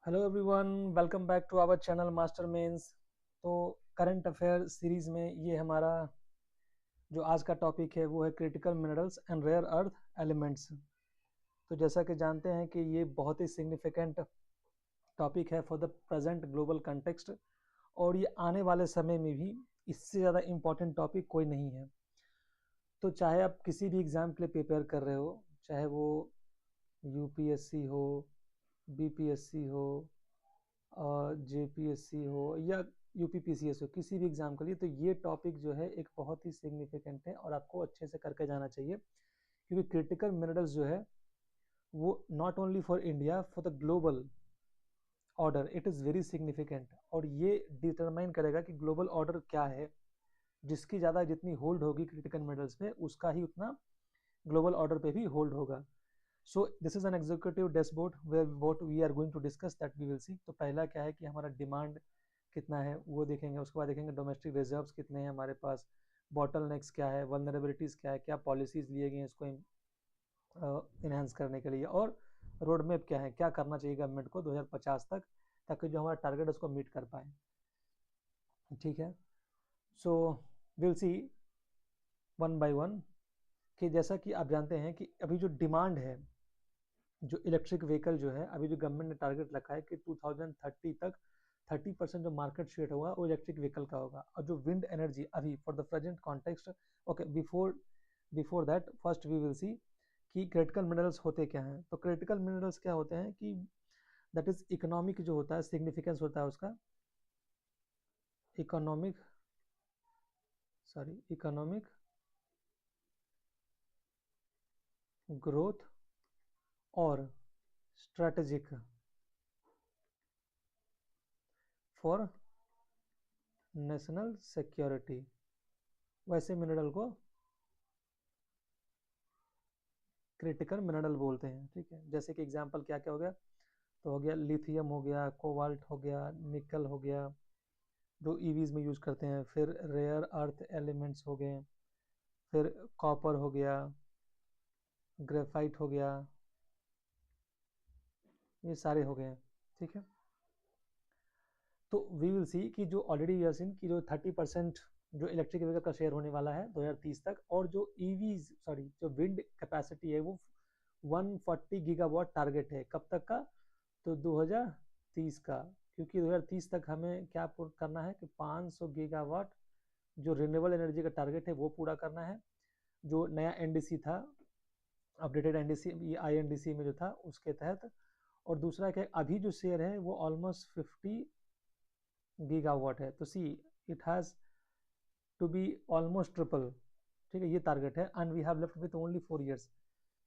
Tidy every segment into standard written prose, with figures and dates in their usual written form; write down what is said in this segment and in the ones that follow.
Hello everyone, welcome back to our channel master mains. तो current affair series में ये हमारा जो आज का टॉपिक है वो है critical minerals and rare earth elements. तो जैसा कि जानते हैं कि ये बहुत ही सिग्निफिकेंट टॉपिक है for the present global context, और ये आने वाले समय में भी इससे ज़्यादा इम्पोर्टेंट टॉपिक कोई नहीं है। तो चाहे आप किसी भी एग्ज़ाम के लिए प्रिपेयर कर रहे हो, चाहे वो यूपीएससी हो, बीपीएससी हो, जेपीएससी हो या यूपीपीसीएस हो, किसी भी एग्जाम के लिए, तो ये टॉपिक जो है एक बहुत ही सिग्निफिकेंट है और आपको अच्छे से करके जाना चाहिए, क्योंकि क्रिटिकल मिनरल्स जो है वो not only for India, for the global order it is very significant, और ये डिटरमाइन करेगा कि ग्लोबल ऑर्डर क्या है। जिसकी ज़्यादा जितनी होल्ड होगी क्रिटिकल मिनरल्स पे, उसका ही उतना ग्लोबल ऑर्डर पे भी होल्ड होगा। So this is an executive dashboard where what we are going to discuss that we will see. तो पहला क्या है कि हमारा डिमांड कितना है वो देखेंगे, उसके बाद देखेंगे डोमेस्टिक रिजर्व्स कितने हैं हमारे पास, बॉटल नेक्स क्या है, वल्नरेबिलिटीज़ क्या है, क्या पॉलिसीज़ लिए गए हैं इसको इन्हांस करने के लिए, और रोड मैप क्या है, क्या करना चाहिए गवर्नमेंट को 2050 तक, ताकि जो हमारा टारगेट है उसको मीट कर पाए। ठीक है, so will see one by one कि जैसा कि आप जानते हैं कि अभी जो डिमांड है, जो इलेक्ट्रिक व्हीकल जो है, अभी जो गवर्नमेंट ने टारगेट रखा है कि 2030 तक 30% जो मार्केट शेयर होगा वो इलेक्ट्रिक व्हीकल का होगा। और जो विंड एनर्जी अभी for the present context, okay, before before that first we will see कि क्रिटिकल मिनरल्स होते क्या हैं। तो क्रिटिकल मिनरल्स क्या होते हैं कि दैट इज इकोनॉमिक, जो होता है सिग्निफिकेंस होता है उसका, इकोनॉमिक, इकोनॉमिक ग्रोथ और स्ट्रेटेजिक फॉर नेशनल सिक्योरिटी, वैसे मिनरल को क्रिटिकल मिनरल बोलते हैं। ठीक है, जैसे कि एग्जांपल क्या क्या हो गया, तो हो गया लिथियम, हो गया कोबाल्ट, हो गया निकल, हो गया जो ईवीज में यूज करते हैं, फिर रेयर अर्थ एलिमेंट्स हो गए, फिर कॉपर हो गया, ग्रेफाइट हो गया, ये सारे हो गए। ठीक है, तो वी विल सी कि जो ऑलरेडी वी हैव सीन कि जो 30% जो इलेक्ट्रिक व्हीकल का शेयर होने वाला है 2030 तक, और जो ईवीज जो विंड कैपेसिटी है वो 140 गीगावाट टारगेट है, कब तक का, तो 2030 का। क्योंकि 2030 तक हमें क्या करना है कि 500 गीगावाट जो रिन्यूएबल एनर्जी का टारगेट है वो पूरा करना है, जो नया एनडीसी था, अपडेटेड एनडीसी आईएनडीसी में जो था उसके तहत। और दूसरा क्या, अभी जो शेयर है वो ऑलमोस्ट 50 गीगावाट है, तो see it has to be almost triple. ठीक है, ये टारगेट है, and we have left with only 4 years.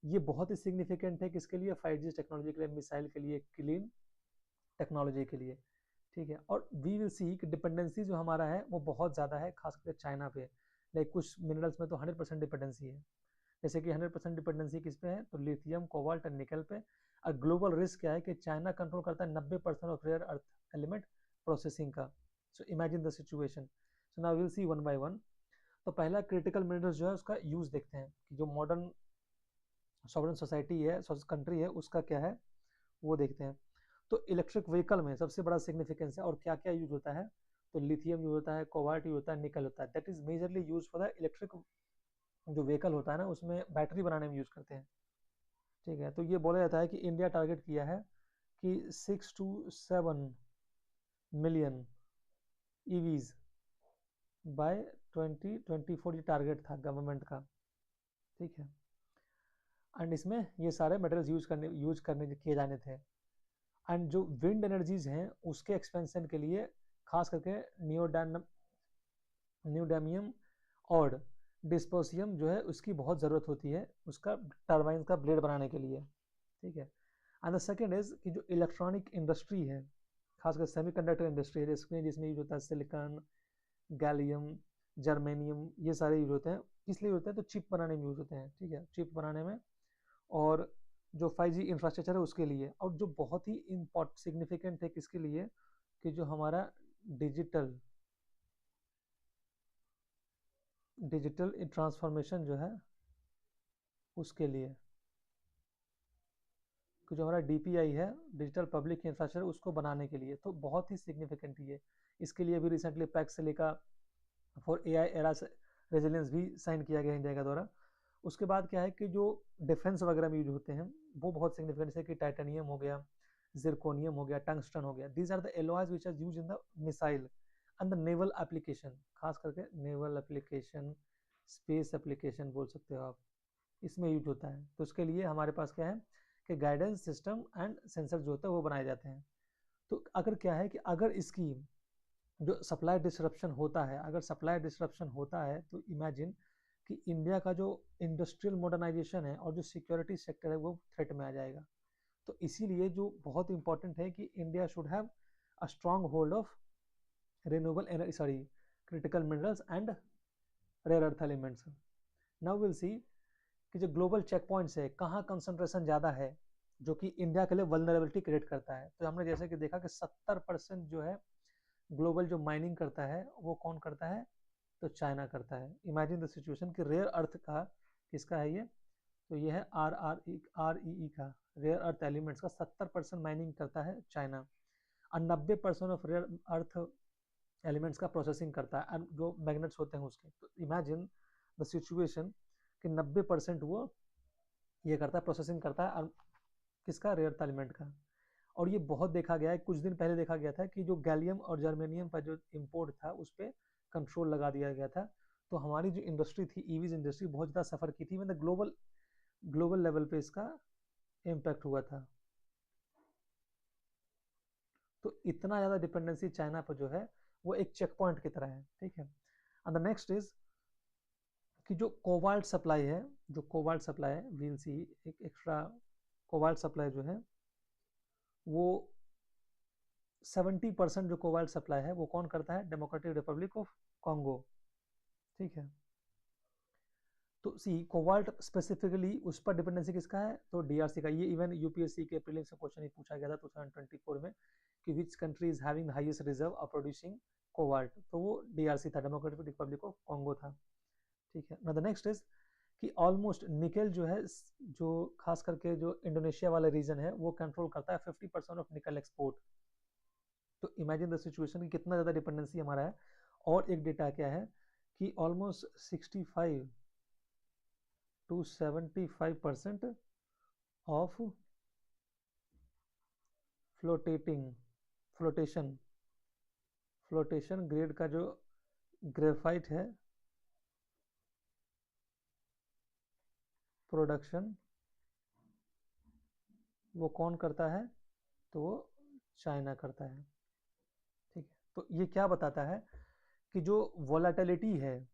ये बहुत ही सिग्निफिकेंट है किसके लिए, 5G टेक्नोलॉजी के लिए, मिसाइल के लिए, क्लीन टेक्नोलॉजी के लिए। ठीक है, और वी विल सी कि डिपेंडेंसी जो हमारा है वो बहुत ज़्यादा है, खास करके चाइना पे। लाइक कुछ मिनरल्स में तो 100% डिपेंडेंसी है, जैसे कि 100% डिपेंडेंसी किस पे है, तो लिथियम, कोबाल्ट और निकल पे। और ग्लोबल रिस्क क्या है कि चाइना कंट्रोल करता है 90% of rare earth element processing का। So imagine the situation. So now will see one by one. तो पहला क्रिटिकल मिनरल्स जो है उसका यूज देखते हैं कि जो मॉडर्न सॉवरेन सोसाइटी है, कंट्री है, उसका क्या है वो देखते हैं। तो इलेक्ट्रिक व्हीकल में सबसे बड़ा सिग्निफिकेंस है, और क्या क्या यूज होता है, तो लिथियम यूज होता है, कोबाल्ट यूज होता है, निकल होता है, that is majorly use for the electric. जो व्हीकल होता है ना उसमें बैटरी बनाने में यूज करते हैं। ठीक है, तो ये बोला जाता है कि इंडिया टारगेट किया है कि 6 to 7 मिलियन ईवीज बाय 2024, ये टारगेट था गवर्नमेंट का। ठीक है, एंड इसमें ये सारे मटेरियल्स यूज करने किए जाने थे। एंड जो विंड एनर्जीज हैं उसके एक्सपेंशन के लिए खास करके न्यूडेमियम और डिस्पोसियम जो है उसकी बहुत ज़रूरत होती है, उसका टरबाइन का ब्लेड बनाने के लिए। ठीक है, एंड द सेकेंड इज कि जो इलेक्ट्रॉनिक इंडस्ट्री है, खासकर सेमीकंडक्टर इंडस्ट्री है, जिसमें यूज होता है सिलिकॉन, गैलियम, जर्मेनियम, ये सारे यूज होते हैं। किस लिए होते हैं, तो चिप बनाने में यूज होते हैं। ठीक है, चिप बनाने में, और जो 5G इंफ्रास्ट्रक्चर है उसके लिए, और जो बहुत ही इम्पोर्ट सिग्निफिकेंट है किसके लिए, कि जो हमारा डिजिटल डिजिटल ट्रांसफॉर्मेशन जो है उसके लिए, कि जो हमारा DPI है, डिजिटल पब्लिक इंफ्रास्ट्रक्चर, उसको बनाने के लिए। तो बहुत ही सिग्निफिकेंट ये, इसके लिए भी रिसेंटली पैक्स से लेकर फॉर AI एरा रेजिलियंस भी साइन किया गया इंडिया के द्वारा। उसके बाद क्या है कि जो डिफेंस वगैरह में यूज होते हैं वो बहुत सिग्निफिकेंट है, कि टाइटेनियम हो गया, जिरकोनियम हो गया, टंगस्टन हो गया। These are the alloys which are use in the missile and the naval application, खास करके नेवल एप्लीकेशन, स्पेस एप्लीकेशन बोल सकते हो आप, इसमें यूज होता है। तो उसके लिए हमारे पास क्या है कि गाइडेंस सिस्टम एंड सेंसर जो होता है वो बनाए जाते हैं। तो अगर क्या है कि अगर इसकी जो सप्लाई डिसरप्शन होता है, अगर सप्लाई डिसरप्शन होता है तो इमेजिन कि इंडिया का जो इंडस्ट्रियल मॉडर्नाइजेशन है और जो सिक्योरिटी सेक्टर है वो थ्रेट में आ जाएगा। तो इसीलिए जो बहुत इंपॉर्टेंट है कि India should have a strong hold of renewable energy, sorry, critical minerals and rare earth elements. Now will see कि जो ग्लोबल चेक पॉइंट्स है, कहाँ कंसंट्रेशन ज़्यादा है जो कि इंडिया के लिए वल्नरेबिलिटी क्रिएट करता है। तो हमने जैसे कि देखा कि 70% जो है ग्लोबल जो माइनिंग करता है वो कौन करता है, तो चाइना करता है। इमेजिन द सिचुएशन कि रेयर अर्थ का किसका है ये, तो ये है REE का, रेयर अर्थ एलिमेंट्स का 70% माइनिंग करता है चाइना, और 90% ऑफ रेयर अर्थ एलिमेंट्स का प्रोसेसिंग करता है, जो मैग्नेट्स होते हैं उसके। तो इमेजिन द सिचुएशन कि 90% वो ये करता है, प्रोसेसिंग करता है, और किसका, रेयर अर्थ एलिमेंट का। और ये बहुत देखा गया है, कुछ दिन पहले देखा गया था कि जो गैलियम और जर्मेनियम पर जो इम्पोर्ट था उस पर कंट्रोल लगा दिया गया था। तो हमारी जो इंडस्ट्री थी, ईवीज इंडस्ट्री, बहुत ज़्यादा सफ़र की थी, मतलब ग्लोबल लेवल पे इसका इम्पैक्ट हुआ था। तो इतना ज़्यादा डिपेंडेंसी चाइना पर जो है वो एक चेक पॉइंट की तरह है, ठीक है। एंड द नेक्स्ट इज कि जो कोबाल्ट सप्लाई है, जो कोबाल्ट सप्लाई है, वील सी एक एक्स्ट्रा कोबाल्ट सप्लाई जो है वो 70% जो कोबाल्ट सप्लाई है वो कौन करता है, डेमोक्रेटिक रिपब्लिक ऑफ कॉन्गो, ठीक है। तो सी कोबाल्ट स्पेसिफिकली उस पर डिपेंडेंसी किसका है, तो DRC का। ये इवन UPSC के प्रीलिम्स से क्वेश्चन पूछा गया था 2024 में कि which country is having the highest reserve of producing cobalt, तो वो DRC था, डेमोक्रेटिक रिपब्लिक ऑफ कॉन्गो था, ठीक है। नाउ द नेक्स्ट इज कि ऑलमोस्ट निकल जो है, जो खास करके जो इंडोनेशिया वाला रीजन है वो कंट्रोल करता है 50% ऑफ निकल एक्सपोर्ट। तो इमेजिन द सिचुएशन कि कितना ज़्यादा डिपेंडेंसी हमारा है। और एक डेटा क्या है कि almost 65 to 75% of flotation grade का जो ग्रेफाइट है प्रोडक्शन वो कौन करता है, तो वो चाइना करता है, ठीक है। तो ये क्या बताता है कि जो वोलेटिलिटी है,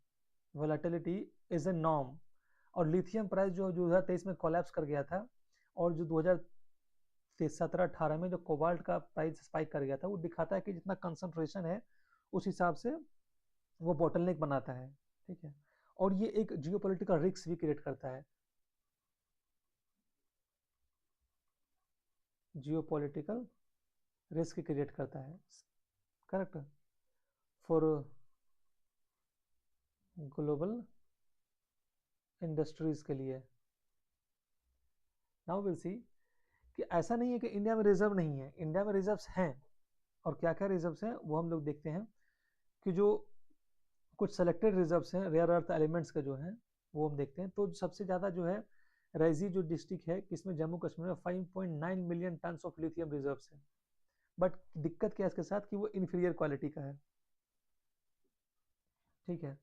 वोलेटिलिटी इज ए नॉर्म। और लिथियम प्राइस जो 2023 में कोलैप्स कर गया था, और जो 2017-18 में जो कोबाल्ट का प्राइस स्पाइक कर गया था, वो दिखाता है कि जितना कंसंट्रेशन है उस हिसाब से वो बॉटलनेक बनाता है, ठीक है। और ये एक जियोपॉलिटिकल रिस्क भी क्रिएट करता है, जियोपॉलिटिकल रिस्क क्रिएट करता है, करेक्ट, फॉर ग्लोबल इंडस्ट्रीज के लिए। नाउ विल सी कि ऐसा नहीं है कि इंडिया में रिजर्व नहीं है, इंडिया में रिजर्व्स हैं। और क्या क्या रिजर्व्स हैं वो हम लोग देखते हैं कि जो कुछ सेलेक्टेड रिजर्व्स हैं रेयर अर्थ एलिमेंट्स के जो हैं वो हम देखते हैं। तो सबसे ज़्यादा जो है रैजी जो डिस्ट्रिक्ट है, किसमें, जम्मू कश्मीर में 5.9 million ton of lithium reserves है। बट दिक्कत क्या है इसके साथ कि वो इन्फीरियर क्वालिटी का है, ठीक है।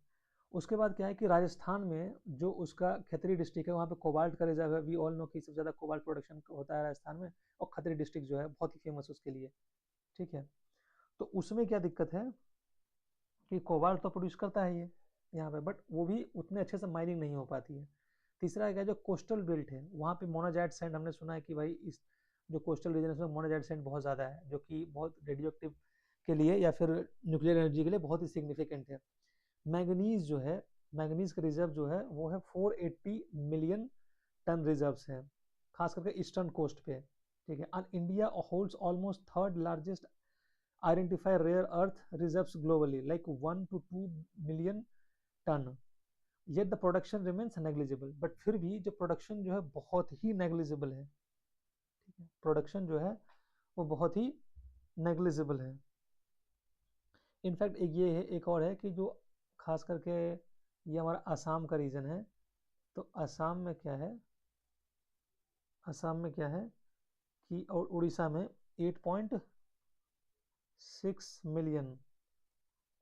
उसके बाद क्या है कि राजस्थान में जो उसका खतरी डिस्ट्रिक्ट है वहाँ पे कोबाल्ट का रिजर्व है। वी ऑल नो कि सबसे ज़्यादा कोबाल्ट प्रोडक्शन होता है राजस्थान में, और खतरी डिस्ट्रिक्ट जो है बहुत ही फेमस उसके लिए, ठीक है। तो उसमें क्या दिक्कत है कि कोबाल्ट तो प्रोड्यूस करता है ये यहाँ पे, बट वो भी उतने अच्छे से माइनिंग नहीं हो पाती है। तीसरा क्या, जो कोस्टल बेल्ट है वहाँ पे मोनाजाइट सैंड, हमने सुना है कि भाई इस जो कोस्टल रीजन है उसमें मोनाजाइट सैंड बहुत ज़्यादा है, जो कि बहुत रेडियो एक्टिव के लिए या फिर न्यूक्लियर एनर्जी के लिए बहुत ही सिग्निफिकेंट है। मैंगनीज जो है, मैंगनीज का रिजर्व जो है वो है 480 मिलियन टन रिजर्व्स हैं, खास करके ईस्टर्न कोस्ट पे, ठीक है। And India holds almost third largest identify rare earth reserves globally, like 1 to 2 million ton. Yet the production remains negligible, but फिर भी जो प्रोडक्शन जो है बहुत ही नेग्लिजिबल है, ठीक है, प्रोडक्शन जो है वो बहुत ही नेग्लिजिबल है। इनफैक्ट एक ये है, एक और है कि जो खास करके ये हमारा असम का रीजन है, तो असम में क्या है, असम में क्या है कि और उड़ीसा में 8.6 मिलियन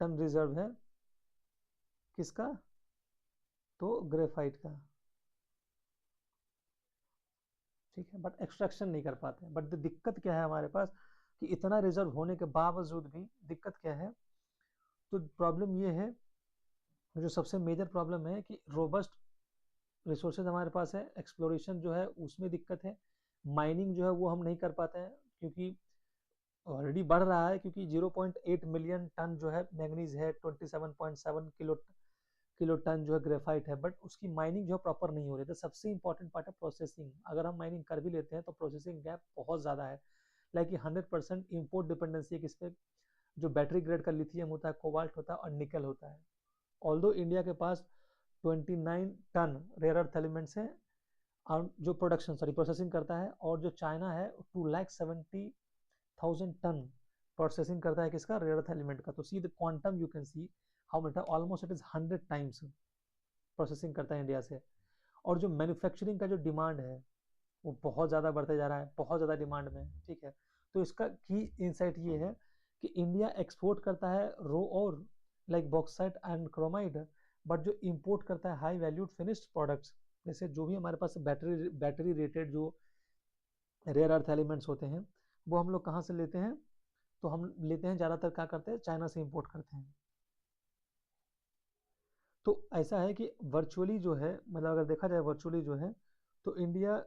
टन रिजर्व है, किसका, तो ग्रेफाइट का, ठीक है, बट एक्सट्रैक्शन नहीं कर पाते। बट दिक्कत क्या है हमारे पास कि इतना रिजर्व होने के बावजूद भी दिक्कत क्या है, तो प्रॉब्लम ये है, जो सबसे मेजर प्रॉब्लम है कि रोबस्ट रिसोर्सेज हमारे पास है, एक्सप्लोरेशन जो है उसमें दिक्कत है, माइनिंग जो है वो हम नहीं कर पाते हैं क्योंकि ऑलरेडी बढ़ रहा है, क्योंकि 0.8 मिलियन टन जो है मैंगनीज है, 27.7 किलो टन जो है ग्रेफाइट है, बट उसकी माइनिंग जो है प्रॉपर नहीं हो रही। तो सबसे इंपॉर्टेंट पार्ट है प्रोसेसिंग। अगर हम माइनिंग कर भी लेते हैं तो प्रोसेसिंग गैप बहुत ज़्यादा है, लाइक 100% इम्पोर्ट डिपेंडेंसी है किस पे, जो बैटरी ग्रेड का लिथियम होता है, कोबाल्ट होता है और निकल होता है। ऑल्दो इंडिया के पास 29 टन रेयर अर्थ एलिमेंट्स हैं और जो प्रोसेसिंग करता है, और जो चाइना है 2,70,000 टन प्रोसेसिंग करता है किसका, रेयर अर्थ एलिमेंट का। तो see the quantum you can see how much, almost it is 100 times processing करता है इंडिया से। और जो मैन्युफैक्चरिंग का जो डिमांड है वो बहुत ज़्यादा बढ़ते जा रहा है, बहुत ज़्यादा डिमांड में, ठीक है। तो इसका की इंसाइट ये है कि इंडिया एक्सपोर्ट करता है रो और लाइक बॉक्साइट एंड क्रोमाइड, बट जो इंपोर्ट करता है हाई वैल्यूड फिनिश्ड प्रोडक्ट्स, जैसे जो भी हमारे पास बैटरी रेटेड जो रेयर अर्थ एलिमेंट्स होते हैं, वो हम लोग कहाँ से लेते हैं, तो हम लेते हैं ज़्यादातर क्या करते हैं, चाइना से इंपोर्ट करते हैं। तो ऐसा है कि वर्चुअली जो है, मतलब अगर देखा जाए वर्चुअली जो है, तो इंडिया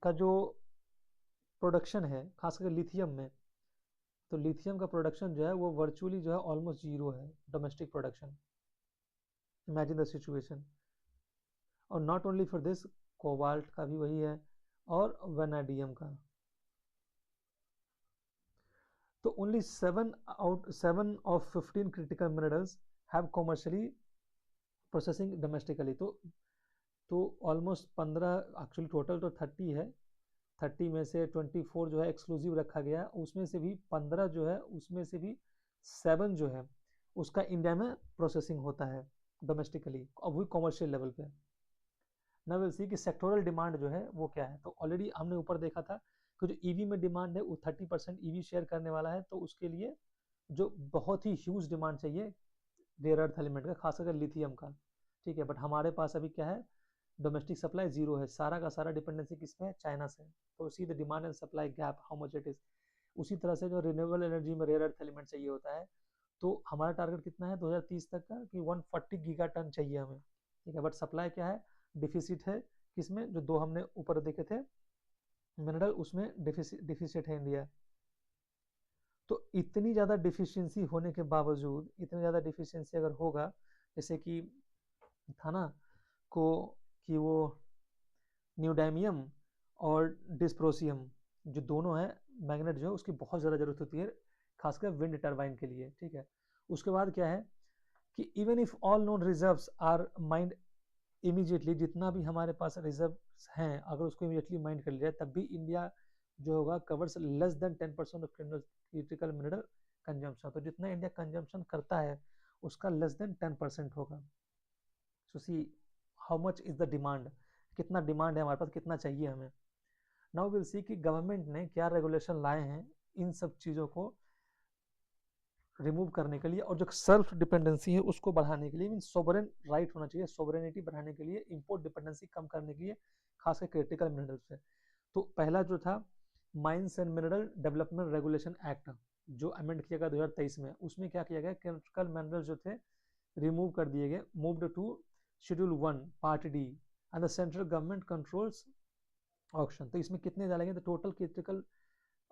का जो प्रोडक्शन है खास करके लिथियम में, तो लिथियम का प्रोडक्शन जो है वो वर्चुअली जो है ऑलमोस्ट जीरो है, domestic production. Imagine the situation. और not only for this, cobalt का भी वही है और वेनाडियम का। तो only 7 of 15 critical minerals have commercially processing domestically. तो ऑलमोस्ट 15, एक्चुअली टोटल तो 30 है, 30 में से 24 जो है एक्सक्लूसिव रखा गया है, उसमें से भी 15 जो है, उसमें से भी 7 जो है उसका इंडिया में प्रोसेसिंग होता है डोमेस्टिकली, अब वही कॉमर्शियल लेवल पे। ना विल सी कि सेक्टोरल डिमांड जो है वो क्या है। तो ऑलरेडी हमने ऊपर देखा था कि जो ईवी में डिमांड है वो 30% ईवी शेयर करने वाला है, तो उसके लिए जो बहुत ही ह्यूज डिमांड चाहिए रेयर अर्थ एलिमेंट का, खास करके लिथियम का, ठीक है। बट हमारे पास अभी क्या है, डोमेस्टिक सप्लाई जीरो है, सारा का सारा डिपेंडेंसी किस पे है, चाइना से। तो see the demand and supply gap how much it is. उसी तरह से जो रिन्यूएबल एनर्जी में रेयर अर्थ एलिमेंट चाहिए होता है, तो हमारा टारगेट कितना है 2030 तक का कि 140 गीगा टन चाहिए हमें, ठीक है। बट सप्लाई क्या है, डिफिसिट है किसमें, जो दो हमने ऊपर देखे थे मिनरल, उसमें डिफिसिट है इंडिया। तो इतनी ज़्यादा डिफिशियंसी होने के बावजूद, इतनी ज़्यादा डिफिशियंसी अगर होगा, जैसे कि था ना को कि वो न्यूडामियम और डिस्प्रोसियम जो दोनों है मैग्नेट जो है उसकी बहुत ज़्यादा ज़रूरत होती है, खासकर विंड टरबाइन के लिए, ठीक है। उसके बाद क्या है कि even if all known reserves are mined immediately, जितना भी हमारे पास रिजर्व हैं अगर उसको इमीडिएटली माइंड कर लिया तब भी इंडिया जो होगा covers less than 10% of critical mineral consumption. तो जितना इंडिया कंजम्पशन करता है उसका लेस देन 10% होगा। So see how much is the demand, कितना डिमांड है हमारे पास, कितना चाहिए हमें। नाउ विल सी कि गवर्नमेंट ने क्या रेगुलेशन लाए हैं इन सब चीज़ों को रिमूव करने के लिए, और जो सेल्फ डिपेंडेंसी है उसको बढ़ाने के लिए, मीन सोवरेन राइट होना चाहिए, सोवरेनिटी बढ़ाने के लिए, इंपोर्ट डिपेंडेंसी कम करने के लिए, खासकर क्रिटिकल मिनरल से। तो पहला जो था mines and mineral development regulation act, जो अमेंड किया गया 2023 में, उसमें क्या किया गया, क्रिटिकल मिनरल जो थे रिमूव कर दिए गए, moved to schedule 1 part D, and the central government controls auction. तो इसमें कितने डाले गए, तो टोटल क्रिटिकल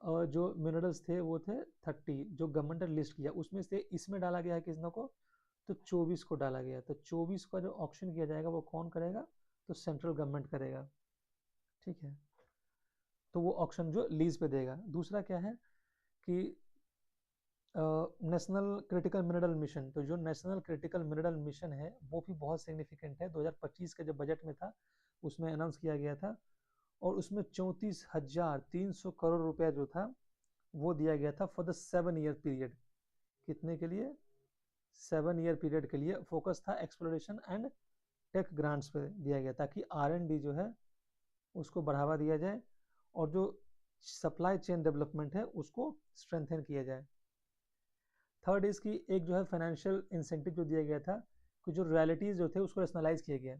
जो मिनरल्स थे वो थे 30 जो गवर्नमेंट ने लिस्ट किया, उसमें से इसमें डाला गया है किसनों को, तो 24 को डाला गया। तो 24 का जो ऑक्शन किया जाएगा वो कौन करेगा, तो सेंट्रल गवर्नमेंट करेगा, ठीक है। तो वो ऑक्शन जो लीज पे देगा। दूसरा क्या है कि नेशनल क्रिटिकल मिनरल मिशन, तो जो नेशनल क्रिटिकल मिनरल मिशन है वो भी बहुत सिग्निफिकेंट है। 2025 के जो बजट में था उसमें अनाउंस किया गया था, और उसमें 34,300 करोड़ रुपया जो था वो दिया गया था फॉर द 7 ईयर पीरियड। कितने के लिए? 7 ईयर पीरियड के लिए फोकस था एक्सप्लोरेशन एंड टेक ग्रांट्स पे दिया गया, ताकि R&D जो है उसको बढ़ावा दिया जाए और जो सप्लाई चेन डेवलपमेंट है उसको स्ट्रेंथन किया जाए। थर्ड इज कि एक जो है फाइनेंशियल इंसेंटिव जो दिया गया था कि जो रॉयल्टीज जो थे उसको रेशनलाइज किया गया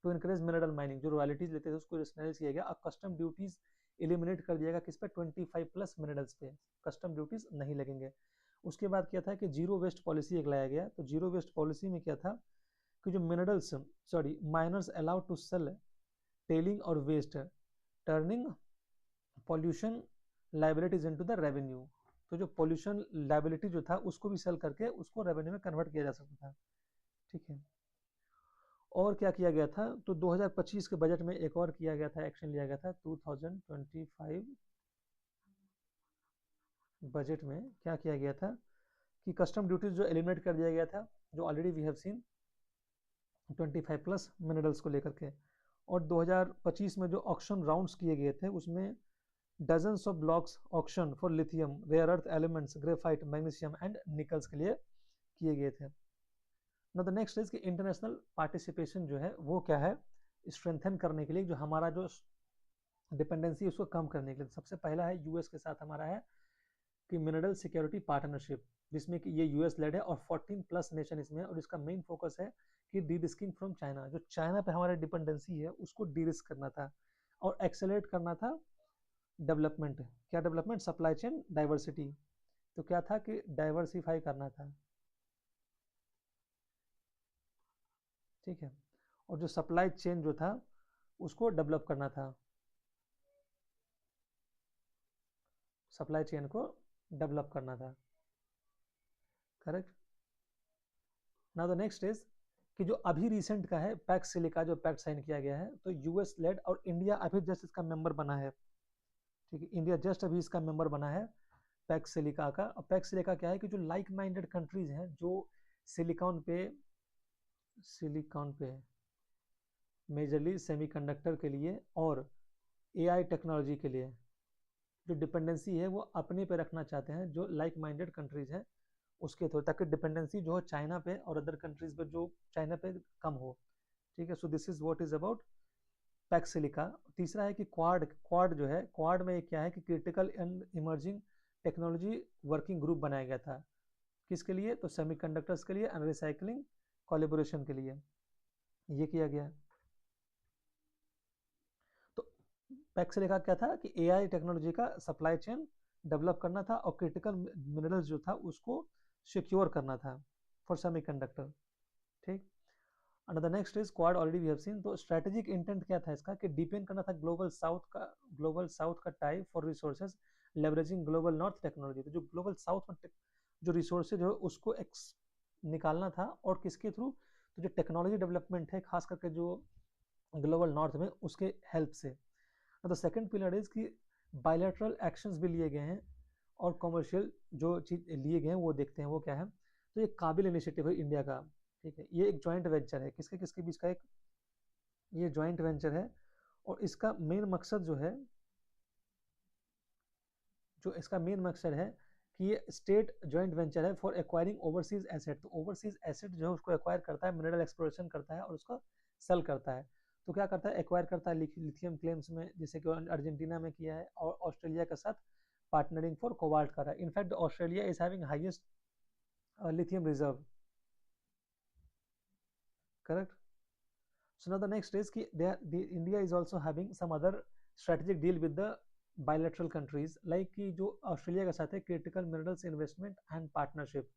टू इनकरेज मिनरल माइनिंग। जो रॉयल्टीज लेते थे उसको रेशनलाइज किया गया। अब कस्टम ड्यूटीज एलिमिनेट कर दिया गया किस पे? 25+ मिनरल्स पे कस्टम ड्यूटीज नहीं लगेंगे। उसके बाद क्या था कि जीरो वेस्ट पॉलिसी एक लाया गया। तो जीरो वेस्ट पॉलिसी में क्या था कि जो minerals miners allowed to sell tailing और waste turning pollution liabilities into the revenue. तो जो पॉल्यूशन लाइबिलिटी जो था उसको भी सेल करके उसको रेवेन्यू में कन्वर्ट किया जा सकता था। ठीक है। और क्या किया गया था? तो 2025 के बजट में एक और किया गया था, एक्शन लिया गया था। 2025 बजट में क्या किया गया था कि कस्टम ड्यूटीज जो एलिमिनेट कर दिया गया था, जो already we have seen 25+ minerals को लेकर के। और 2025 में जो ऑक्शन राउंड्स किए गए थे उसमें dozens of blocks auction for lithium, rare earth elements, graphite, magnesium and nickels के लिए किए गए थे। ना द नेक्स्ट इज कि इंटरनेशनल पार्टिसिपेशन जो है वो क्या है, स्ट्रेंथन करने के लिए, जो हमारा जो डिपेंडेंसी उसको कम करने के लिए। सबसे पहला है यूएस के साथ हमारा है कि मिनरल सिक्योरिटी पार्टनरशिप, जिसमें कि ये यूएस लेड है और 14+ नेशन इसमें। और इसका मेन फोकस है कि डी रिस्किंग फ्रॉम चाइना। जो चाइना पे हमारा डिपेंडेंसी है उसको डी रिस्क करना था और एक्सेलरेट करना था डेवलपमेंट। क्या डेवलपमेंट? Supply chain diversity. तो क्या था कि डाइवर्सिफाई करना था। ठीक है। और जो सप्लाई चेन जो था उसको डेवलप करना था, सप्लाई चेन को डेवलप करना था। Correct. Now the next is कि जो अभी रिसेंट का है पैक्स सिलिका, जो पैक्ट साइन किया गया है, तो यूएस लेड और इंडिया अभी जस्ट इसका मेंबर बना है। ठीक है, इंडिया जस्ट अभी इसका मेंबर बना है पैक्स सिलिका का। और पैक्स सिलिका क्या है कि जो लाइक माइंडेड कंट्रीज हैं जो सिलिकॉन पे मेजरली सेमीकंडक्टर के लिए और एआई टेक्नोलॉजी के लिए जो डिपेंडेंसी है वो अपने पे रखना चाहते हैं, जो लाइक माइंडेड कंट्रीज हैं उसके थ्रू, ताकि डिपेंडेंसी जो हो चाइना पे और अदर कंट्रीज पे जो चाइना पे कम हो। ठीक है। सो this is what is about PACS silica. तीसरा है कि क्वाड। क्वाड जो है, क्वाड में क्या है कि critical and emerging technology working group बनाया गया था। किसके लिए? तो सेमीकंडक्टर्स के लिए एंड रिसाइकलिंग कोलैबोरेशन के लिए ये किया गया। तो पैक्स सिलिका क्या था कि एआई टेक्नोलॉजी का सप्लाई चेन डेवलप करना था और क्रिटिकल मिनरल्स जो था उसको सिक्योर करना था फॉर सेमीकंडक्टर। ठीक। And the next is quad, already we have seen. तो स्ट्रेटेजिक इंटेंट क्या था इसका कि डिपेंड करना था ग्लोबल साउथ का tie for resources leveraging global north technology. तो जो ग्लोबल साउथ में जो रिसोर्सेज है उसको निकालना था और किसके थ्रू? तो जो टेक्नोलॉजी डेवलपमेंट है खास करके जो ग्लोबल नॉर्थ में, उसके हेल्प से। द सेकंड पिलर इज कि बायलैटरल एक्शंस भी लिए गए हैं और कॉमर्शियल जो चीज लिए गए हैं वो देखते हैं वो क्या है। तो ये काबिल इनिशिएटिव है इंडिया का। ठीक है। ये एक जॉइंट वेंचर है किसके किसके बीच का, एक ये जॉइंट वेंचर है। और इसका मेन मकसद जो है, जो इसका मेन मकसद है कि ये स्टेट जॉइंट वेंचर है फॉर एक्वायरिंग ओवरसीज एसेट। तो ओवरसीज एसेट जो है उसको एक्वायर करता है, मिनरल एक्सप्लोरेशन करता है और उसको सेल करता है। तो क्या करता है? एक्वायर करता है लिथियम क्लेम्स में, जैसे कि अर्जेंटीना में किया है और ऑस्ट्रेलिया के साथ पार्टनरिंग फॉर कोबाल्ट कर रहा है। In fact Australia is having highest lithium reserve. Correct. So now the next is कि India is also having some other strategic deal with the bilateral countries, like कि जो ऑस्ट्रेलिया के साथ है critical minerals investment and partnership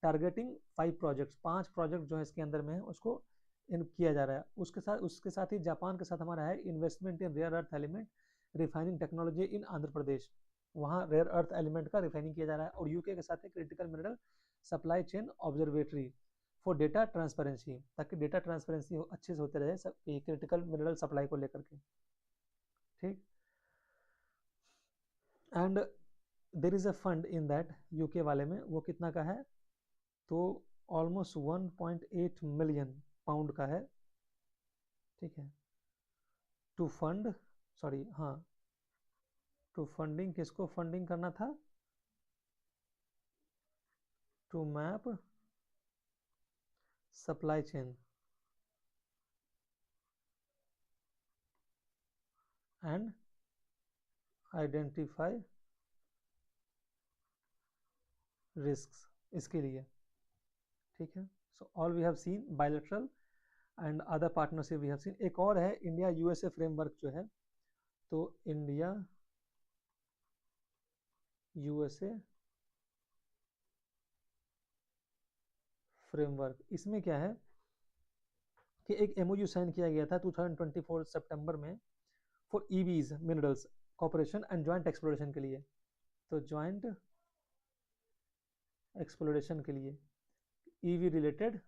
targeting 5 projects, 5 project जो है इसके अंदर में है उसको किया जा रहा है। उसके साथ ही जापान के साथ हमारा है investment in rare earth element refining technology in Andhra Pradesh. वहाँ रेयर अर्थ एलिमेंट का रिफाइनिंग किया जा रहा है। और यूके के साथ है critical mineral supply chain observatory for data transparency, ताकि डेटा ट्रांसपेरेंसी अच्छे से होते रहे सब क्रिटिकल मिनरल सप्लाई को लेकर के। ठीक। And there is a fund in that, UK वाले में वो कितना का है? तो ऑलमोस्ट 1.8 मिलियन पाउंड का है। ठीक है। टू फंड सॉरी, हाँ, टू फंडिंग, किसको फंडिंग करना था? To map supply chain and identify risks, इसके लिए। ठीक है, so all we have seen bilateral and other partnership we have seen. एक और है इंडिया यूएसए फ्रेमवर्क जो है, तो इंडिया यूएसए फ्रेमवर्क, इसमें क्या है कि एक एमओयू साइन किया गया था 2024 सितंबर में for EVs minerals cooperation and joint exploration के लिए। तो ज्वाइंट एक्सप्लोरेशन के लिए ईवी रिलेटेड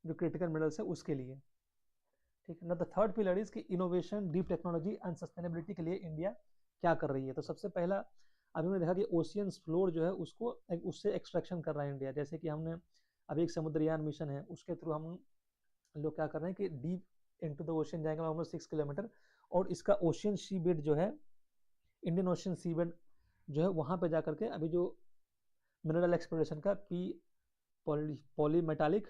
जो क्रिटिकल मिनरल्स है उसके लिए। ठीक है ना। द थर्ड पिलर इज कि innovation, deep technology and sustainability के लिए इंडिया क्या कर रही है। तो सबसे पहला अभी हमने देखा कि ओशियंस फ्लोर जो है उसको उससे एक्सट्रैक्शन कर रहा है इंडिया। जैसे कि हमने अभी एक समुद्रयान मिशन है, उसके थ्रू हम लोग क्या कर रहे हैं कि डीप इनटू द ओशन जाएंगे ऑलमोस्ट 6 किलोमीटर, और इसका ओशियन सी बेड जो है, इंडियन ओशियन सी बेड जो है, वहाँ पे जा करके अभी जो मिनरल एक्सप्लोरेशन का पॉलीमेटालिक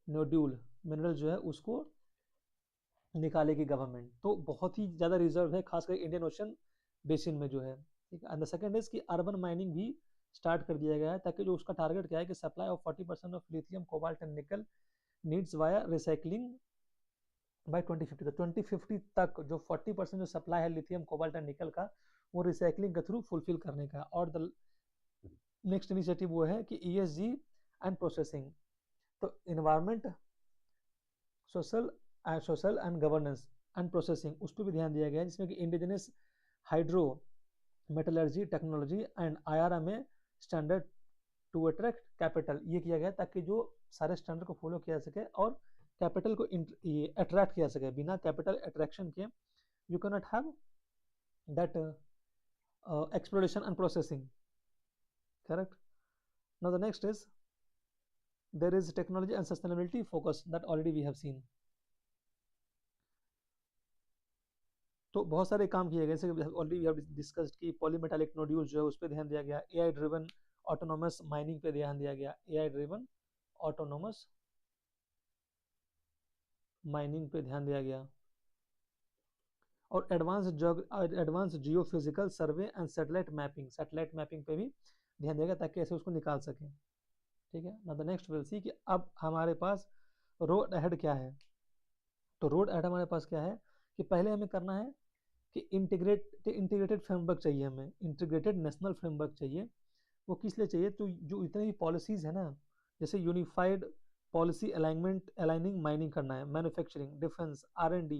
नोड्यूल मिनरल जो है उसको निकालेगी गवर्नमेंट। तो बहुत ही ज़्यादा रिजर्व है खासकर इंडियन ओशन बेसिन में जो है। ठीक है। एंड द सेकंड इज कि अर्बन माइनिंग भी स्टार्ट कर दिया गया है, ताकि जो उसका टारगेट क्या है कि supply of 40% of lithium cobalt and nickel needs via recycling by 2050। तो 2050 तक जो 40% जो सप्लाई है लिथियम कोबाल्ट एंड निकल का, वो रिसाइकलिंग के थ्रू फुलफिल करने का। और द नेक्स्ट इनिशिएटिव वो है कि ईएसजी एंड प्रोसेसिंग, तो environment, social and governance and processing, उस पर भी ध्यान दिया गया है, जिसमें कि indigenous hydrometallurgy technology and IRMA standard to attract capital, ये किया गया ताकि जो सारे स्टैंडर्ड को फॉलो किया जा सके और कैपिटल को अट्रैक्ट किया सके। बिना कैपिटल अट्रैक्शन के you can not have that exploration and processing. Correct. Now the next is there is technology and sustainability focus that already we have seen। तो बहुत सारे काम किए गए, जैसे ऑलरेडी वी हैव डिस्कस्ड कि पॉलीमेटालिक नोड्यूल्स जो है उस पर ध्यान दिया गया, एआई ड्रिवन ऑटोनोमस माइनिंग पे ध्यान दिया गया, एआई ड्रिवन ऑटोनोमस माइनिंग पे ध्यान दिया गया, और advance geophysical survey and satellite mapping पे भी ध्यान दिया गया, ताकि ऐसे उसको निकाल सकें। ठीक है ना। द नेक्स्ट विल सी कि अब हमारे पास रोड अहेड क्या है। तो रोड अहेड हमारे पास क्या है कि पहले हमें करना है कि इंटीग्रेटेड फ्रेमवर्क चाहिए, हमें इंटीग्रेटेड नेशनल फ्रेमवर्क चाहिए। वो किस लिए चाहिए? तो जो इतने भी पॉलिसीज है ना, जैसे यूनिफाइड पॉलिसी अलाइनिंग माइनिंग करना है, manufacturing, defence, R&D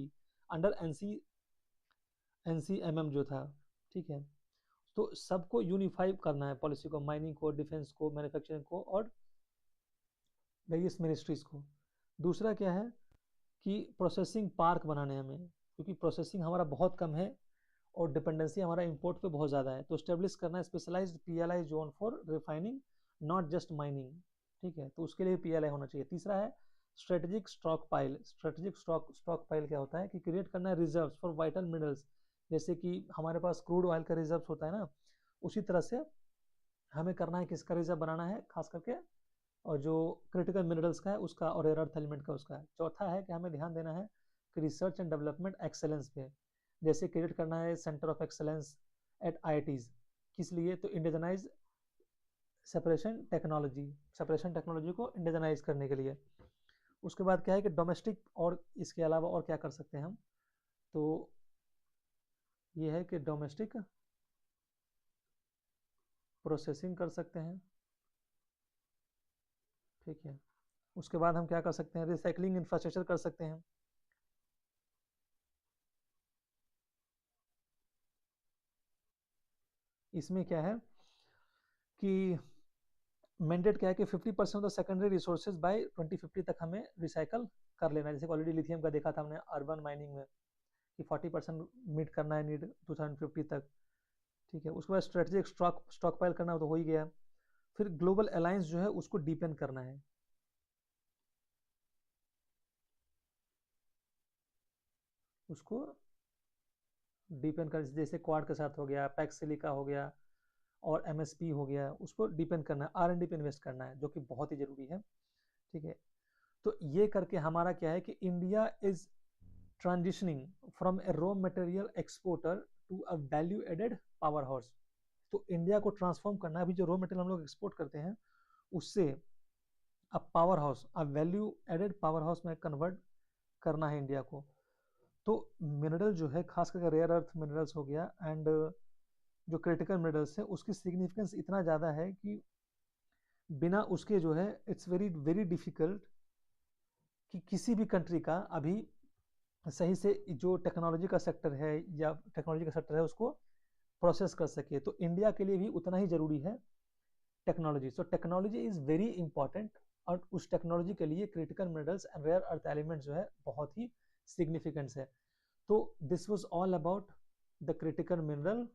under NCMM जो था। ठीक है, तो सबको यूनिफाई करना है पॉलिसी को, माइनिंग को, डिफेंस को, मैन्युफैक्चरिंग को और वेरियस मिनिस्ट्रीज को। दूसरा क्या है कि प्रोसेसिंग पार्क बनाने हैं हमें, क्योंकि प्रोसेसिंग हमारा बहुत कम है और डिपेंडेंसी हमारा इंपोर्ट पे बहुत ज़्यादा है। तो स्टेब्लिश करना है specialised PLI zone for refining not just mining. ठीक है, तो उसके लिए PLI होना चाहिए। तीसरा है strategic stock pile. Strategic stock pile क्या होता है कि क्रिएट करना है रिजर्व फॉर वाइटल मिनरल्स, जैसे कि हमारे पास क्रूड ऑयल का रिजर्व होता है ना, उसी तरह से हमें करना है किसका रिजर्व बनाना है खास करके, और जो क्रिटिकल मिनरल्स का है उसका, और रेयर अर्थ एलिमेंट का उसका है। चौथा है कि हमें ध्यान देना है कि रिसर्च एंड डेवलपमेंट एक्सेलेंस पे, जैसे क्रिएट करना है centre of excellence at IITs। किस लिए? तो इंडिजनाइज सेपरेशन टेक्नोलॉजी को इंडिजनाइज करने के लिए। उसके बाद क्या है कि डोमेस्टिक, और इसके अलावा और क्या कर सकते हैं हम, तो ये है कि डोमेस्टिक प्रोसेसिंग कर सकते हैं। ठीक है, उसके बाद हम क्या कर सकते हैं, रिसाइकलिंग इंफ्रास्ट्रक्चर कर सकते हैं। इसमें क्या है कि मैंडेट क्या है कि 50% of the secondary resources by 2050 तक हमें रिसाइकल कर लेना है। जैसे ऑलरेडी लिथियम का देखा था हमने अर्बन माइनिंग में कि 40% मीट करना है नीड 2050 तक। ठीक है, उसके बाद स्ट्रेटेजिक स्टॉक पाइल करना तो हो ही गया। फिर ग्लोबल अलायंस जो है उसको डीपेन करना है। उसको डिपेंड कर, जैसे क्वाड के साथ हो गया, पैक्स सिलिका हो गया और एमएसपी हो गया, उसको डिपेंड करना है, आर एंड डी पे इन्वेस्ट करना है, जो कि बहुत ही जरूरी है। ठीक है, तो ये करके हमारा क्या है कि India is transitioning from a raw material exporter to a value added power house। तो इंडिया को ट्रांसफॉर्म करना है, अभी जो रॉ मटेरियल हम लोग एक्सपोर्ट करते हैं उससे अब पावर हाउस, अब वैल्यू एडेड पावर हाउस में कन्वर्ट करना है इंडिया को। तो मिनरल जो है, खास करके रेयर अर्थ मिनरल्स हो गया एंड जो क्रिटिकल मिनरल्स है, उसकी सिग्निफिकेंस इतना ज़्यादा है कि बिना उसके जो है इट्स वेरी वेरी डिफिकल्ट कि किसी भी कंट्री का अभी सही से जो टेक्नोलॉजी का सेक्टर है या टेक्नोलॉजी का सेक्टर है उसको प्रोसेस कर सके। तो इंडिया के लिए भी उतना ही जरूरी है technology. So technology is very important, और उस टेक्नोलॉजी के लिए critical minerals and rare earth element जो है बहुत ही सिग्निफिकेंस है। तो this was all about the critical mineral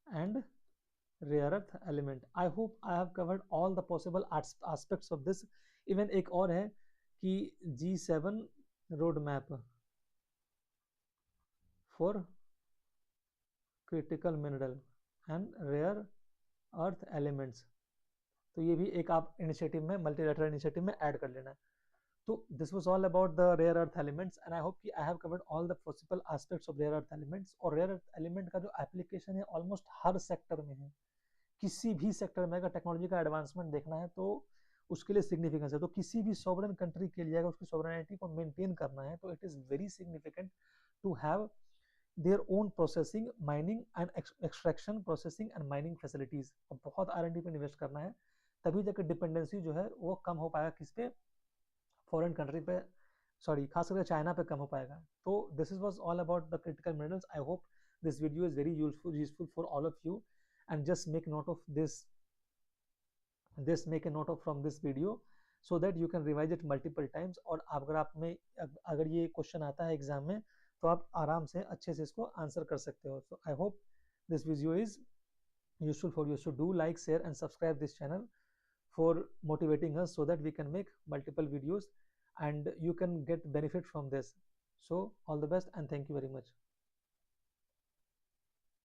and rare earth element। I hope I have covered all the possible aspects of this। Even एक और है कि G7 road map for critical mineral and rare earth elements, तो ये भी एक आप initiative में, मल्टीलेटरल इनिशिएटिव में ऐड कर लेना है। तो this was all about the rare earth elements and I hope कि I have covered all the possible aspects of rare earth elements. और रेयर अर्थ एलिमेंट का जो एप्लीकेशन है ऑलमोस्ट हर सेक्टर में है, किसी भी सेक्टर में अगर टेक्नोलॉजी का एडवांसमेंट देखना है तो उसके लिए सिग्निफिकेंस है। तो किसी भी सॉवरेन कंट्री के लिए अगर उसकी सॉवरेनिटी को मेंटेन करना है तो it is very significant to have their own processing, mining and extraction, processing and mining facilities. और बहुत R&D पे इन्वेस्ट करना है, तभी जाकर डिपेंडेंसी जो है वो कम हो पाएगा किस पे, फॉरेन कंट्री पे, सॉरी खास करके चाइना पे कम हो पाएगा। तो this is was all about the critical minerals. I hope this video is very useful for all of you and just make note of this make a note of from this video so that you can revise it multiple times। और अगर आप में अगर ये question आता है exam में तो आप आराम से अच्छे से इसको आंसर कर सकते हो। so I hope this video is useful for you। so do like, share and subscribe this channel for motivating us so that we can make multiple videos and you can get benefit from this। so all the best and thank you very much।